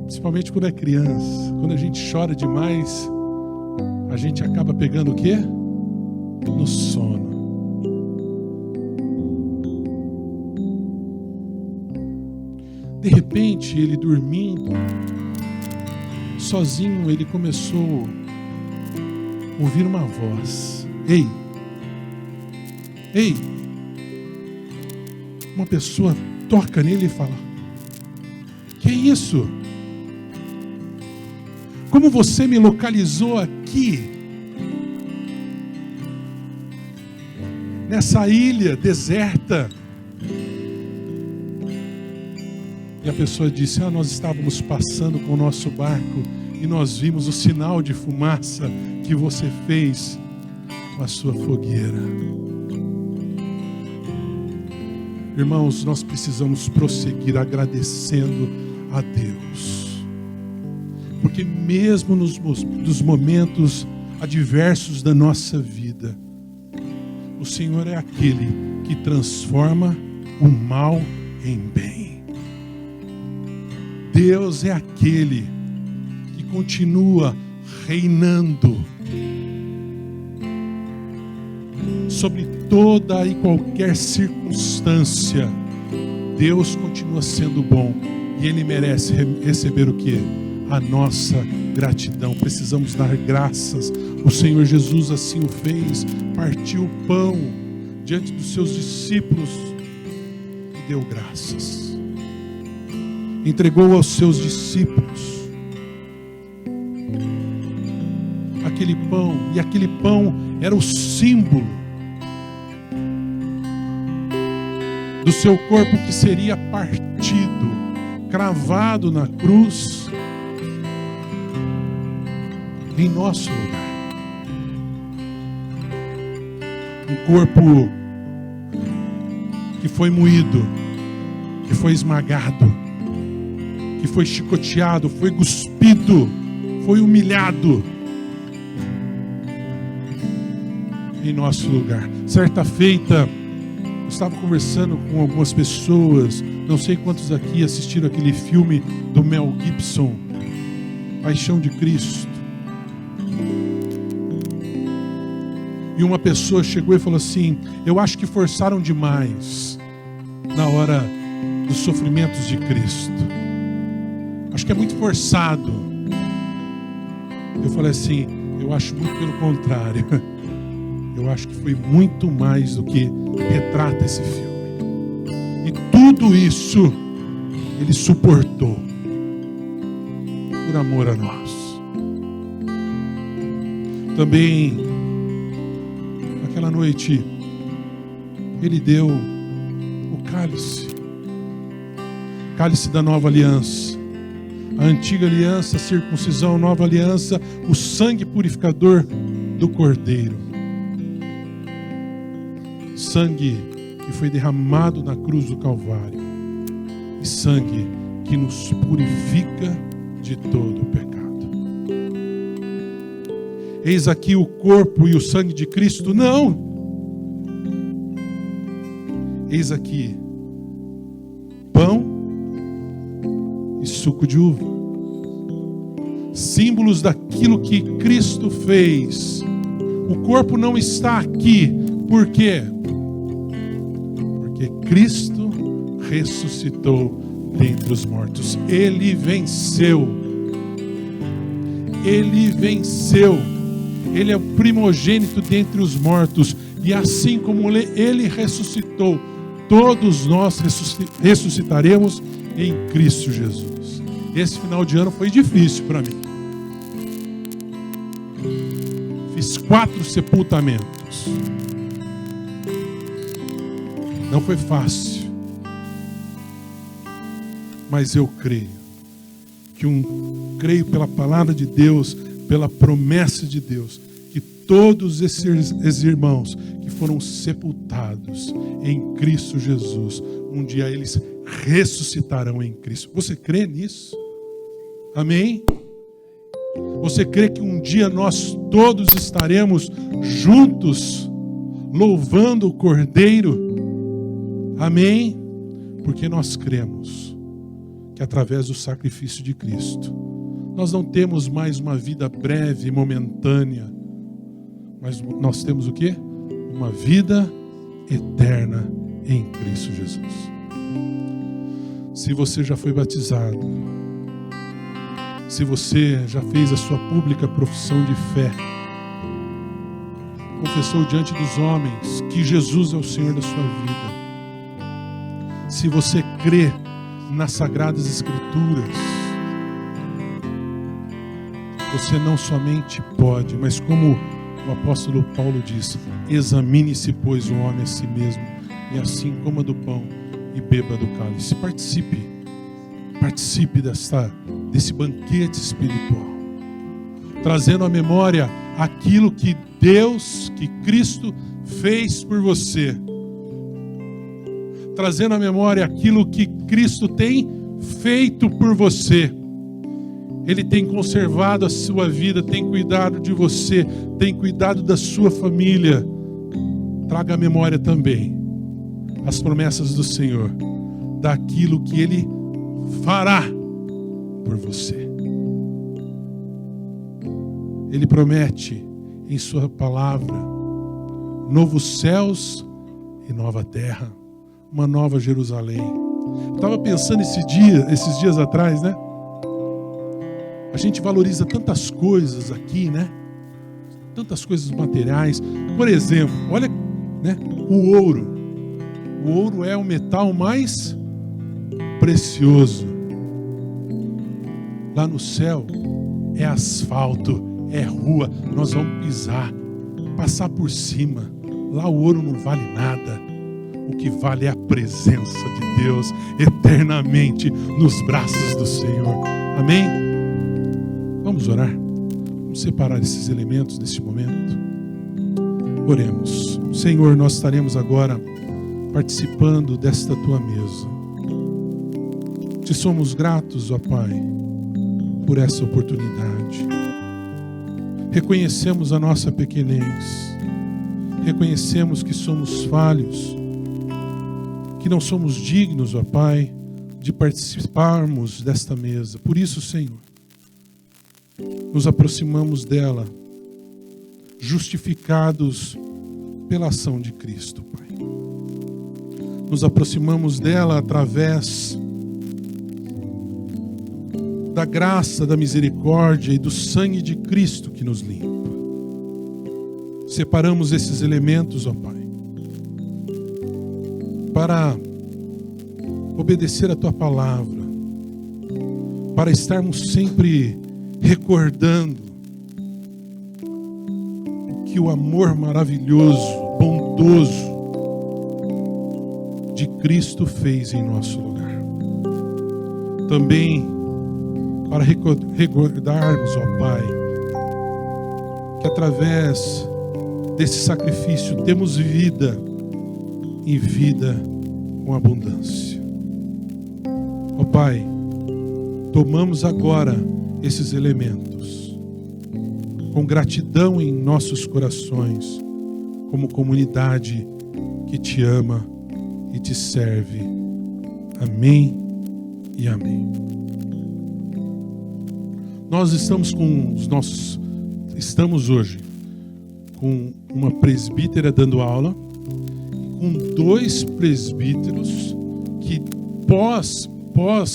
A: Principalmente quando é criança, quando a gente chora demais, a gente acaba pegando o quê? No sono. De repente, ele dormindo, sozinho, ele começou a ouvir uma voz. Ei! Ei! Uma pessoa toca nele e fala: que é isso? Como você me localizou aqui? Nessa ilha deserta? E a pessoa disse: nós estávamos passando com o nosso barco e nós vimos o sinal de fumaça que você fez com a sua fogueira. Irmãos, nós precisamos prosseguir agradecendo a Deus, porque mesmo nos momentos adversos da nossa vida, o Senhor é aquele que transforma o mal em bem. Deus é aquele que continua reinando sobre toda e qualquer circunstância. Deus continua sendo bom e Ele merece receber o quê? A nossa gratidão. Precisamos dar graças. O Senhor Jesus assim o fez, partiu o pão diante dos seus discípulos e deu graças. Entregou aos seus discípulos aquele pão, e aquele pão era o símbolo do seu corpo que seria partido, cravado na cruz, em nosso lugar. Um corpo que foi moído, que foi esmagado, que foi chicoteado, foi cuspido, foi humilhado em nosso lugar. Certa feita, eu estava conversando com algumas pessoas, não sei quantos aqui assistiram aquele filme do Mel Gibson, Paixão de Cristo. E uma pessoa chegou e falou assim: eu acho que forçaram demais na hora dos sofrimentos de Cristo. Acho que é muito forçado. Eu falei assim: eu acho muito pelo contrário. Eu acho que foi muito mais do que retrata esse filme. E tudo isso Ele suportou por amor a nós. Também, naquela noite, Ele deu o cálice. Cálice da nova aliança. A antiga aliança, a circuncisão, a nova aliança, o sangue purificador do Cordeiro. Sangue que foi derramado na cruz do Calvário. E sangue que nos purifica de todo o pecado. Eis aqui o corpo e o sangue de Cristo. Não! Eis aqui pão e suco de uva, símbolos daquilo que Cristo fez. O corpo não está aqui, por quê? Porque Cristo ressuscitou dentre os mortos. Ele venceu. Ele venceu. Ele é o primogênito dentre os mortos. E assim como Ele ressuscitou, todos nós ressuscitaremos em Cristo Jesus. Esse final de ano foi difícil para mim. aqueles 4 sepultamentos. Não foi fácil, mas eu creio creio pela palavra de Deus, pela promessa de Deus, que todos esses irmãos que foram sepultados em Cristo Jesus, um dia eles ressuscitarão em Cristo. Você crê nisso? Amém? Você crê que um dia nós todos estaremos juntos, louvando o Cordeiro? Amém? Porque nós cremos que através do sacrifício de Cristo, nós não temos mais uma vida breve e momentânea, mas nós temos o quê? Uma vida eterna em Cristo Jesus. Se você já foi batizado, se você já fez a sua pública profissão de fé, confessou diante dos homens que Jesus é o Senhor da sua vida, se você crê nas Sagradas Escrituras, você não somente pode, mas como o apóstolo Paulo diz, examine-se, pois, o homem a si mesmo, e assim coma do pão e beba do cálice. Participe desse banquete espiritual, trazendo à memória aquilo que Deus, que Cristo fez por você, trazendo à memória aquilo que Cristo tem feito por você. Ele tem conservado a sua vida, tem cuidado de você, tem cuidado da sua família. Traga à memória também as promessas do Senhor, daquilo que Ele fará por você. Ele promete em sua palavra novos céus e nova terra, uma nova Jerusalém. Eu estava pensando esses dias atrás, né? A gente valoriza tantas coisas aqui, né? Tantas coisas materiais. Por exemplo, olha, né? O ouro. O ouro é o metal mais precioso. Lá no céu é asfalto, é rua. Nós vamos pisar, passar por cima. Lá o ouro não vale nada. O que vale é a presença de Deus eternamente nos braços do Senhor. Amém? Vamos orar. Vamos separar esses elementos neste momento. Oremos. Senhor, nós estaremos agora participando desta tua mesa. Te somos gratos, ó Pai, por essa oportunidade. Reconhecemos a nossa pequenez. Reconhecemos que somos falhos, que não somos dignos, ó Pai, de participarmos desta mesa. Por isso, Senhor, nos aproximamos dela, justificados pela ação de Cristo, Pai. Nos aproximamos dela através da graça, da misericórdia e do sangue de Cristo que nos limpa. Separamos esses elementos, ó Pai, para obedecer a tua palavra, para estarmos sempre recordando que o amor maravilhoso, bondoso de Cristo fez em nosso lugar. Também para recordarmos, ó Pai, que através desse sacrifício temos vida e vida com abundância. Ó Pai, tomamos agora esses elementos com gratidão em nossos corações, como comunidade que te ama e te serve. Amém e amém. Nós estamos hoje com uma presbítera dando aula, com 2 presbíteros que pós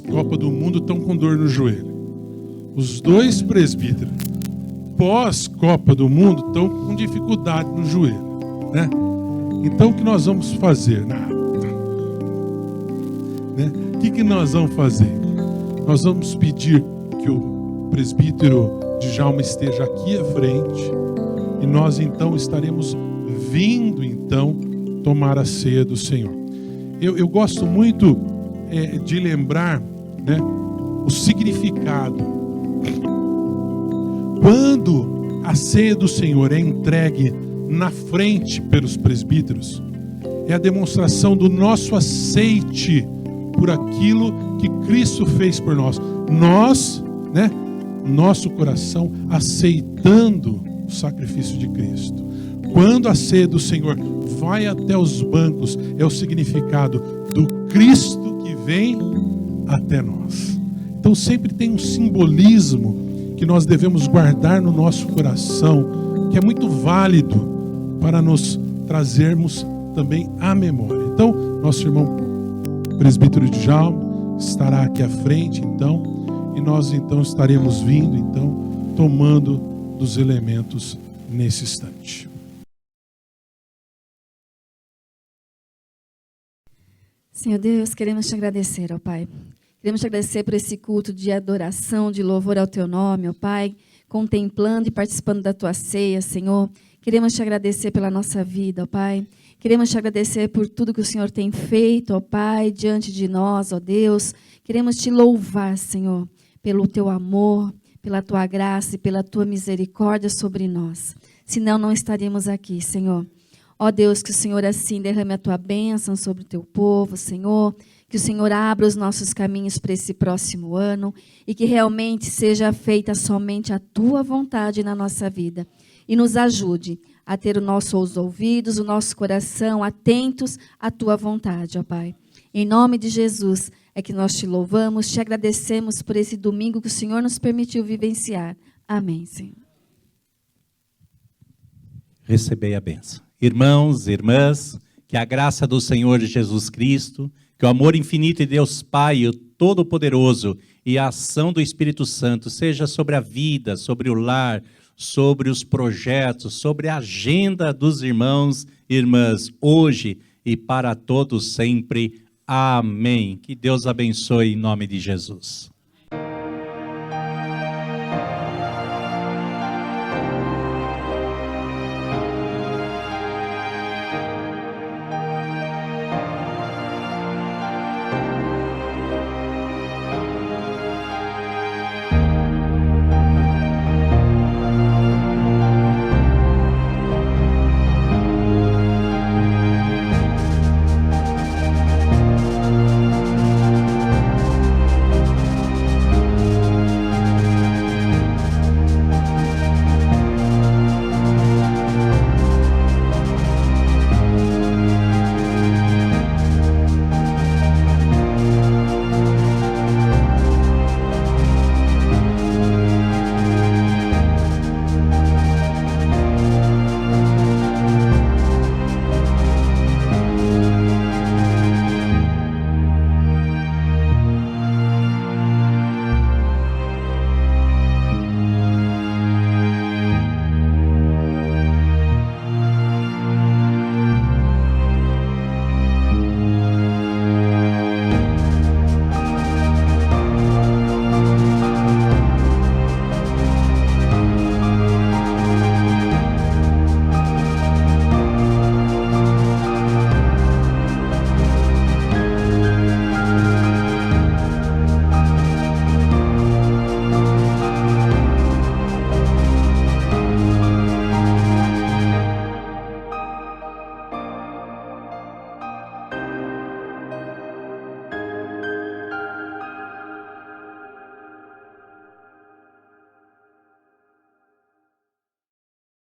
A: Copa do Mundo estão com dor no joelho. Os 2 presbíteros pós Copa do Mundo estão com dificuldade no joelho, né? Então o que nós vamos fazer? O que nós vamos fazer? Nós vamos pedir que o presbítero Djalma esteja aqui à frente, e nós então estaremos vindo então tomar a ceia do Senhor. Eu gosto muito de lembrar, né, o significado. Quando a ceia do Senhor é entregue na frente pelos presbíteros, é a demonstração do nosso aceite por aquilo que Cristo fez por nós. Nós, né, nosso coração aceitando o sacrifício de Cristo. Quando a ceia do Senhor vai até os bancos, é o significado do Cristo que vem até nós. Então sempre tem um simbolismo que nós devemos guardar no nosso coração, que é muito válido para nos trazermos também à memória. Então, nosso irmão presbítero Djalma estará aqui à frente, então, e nós então estaremos vindo, então, tomando dos elementos nesse instante.
E: Senhor Deus, queremos te agradecer, ó Pai. Queremos te agradecer por esse culto de adoração, de louvor ao teu nome, ó Pai, contemplando e participando da tua ceia, Senhor. Queremos te agradecer pela nossa vida, ó Pai. Queremos te agradecer por tudo que o Senhor tem feito, ó Pai, diante de nós, ó Deus. Queremos te louvar, Senhor, pelo teu amor, pela tua graça e pela tua misericórdia sobre nós. Senão não estaríamos aqui, Senhor. Ó Deus, que o Senhor assim derrame a tua bênção sobre o teu povo, Senhor. Que o Senhor abra os nossos caminhos para esse próximo ano e que realmente seja feita somente a tua vontade na nossa vida. E nos ajude a ter os nossos ouvidos, o nosso coração atentos à tua vontade, ó Pai. Em nome de Jesus é que nós te louvamos, te agradecemos por esse domingo que o Senhor nos permitiu vivenciar. Amém, Senhor.
D: Recebei a bênção. Irmãos, irmãs, que a graça do Senhor Jesus Cristo, que o amor infinito de Deus Pai, o Todo-Poderoso, e a ação do Espírito Santo seja sobre a vida, sobre o lar, sobre os projetos, sobre a agenda dos irmãos e irmãs, hoje e para todos sempre. Amém. Que Deus abençoe em nome de Jesus.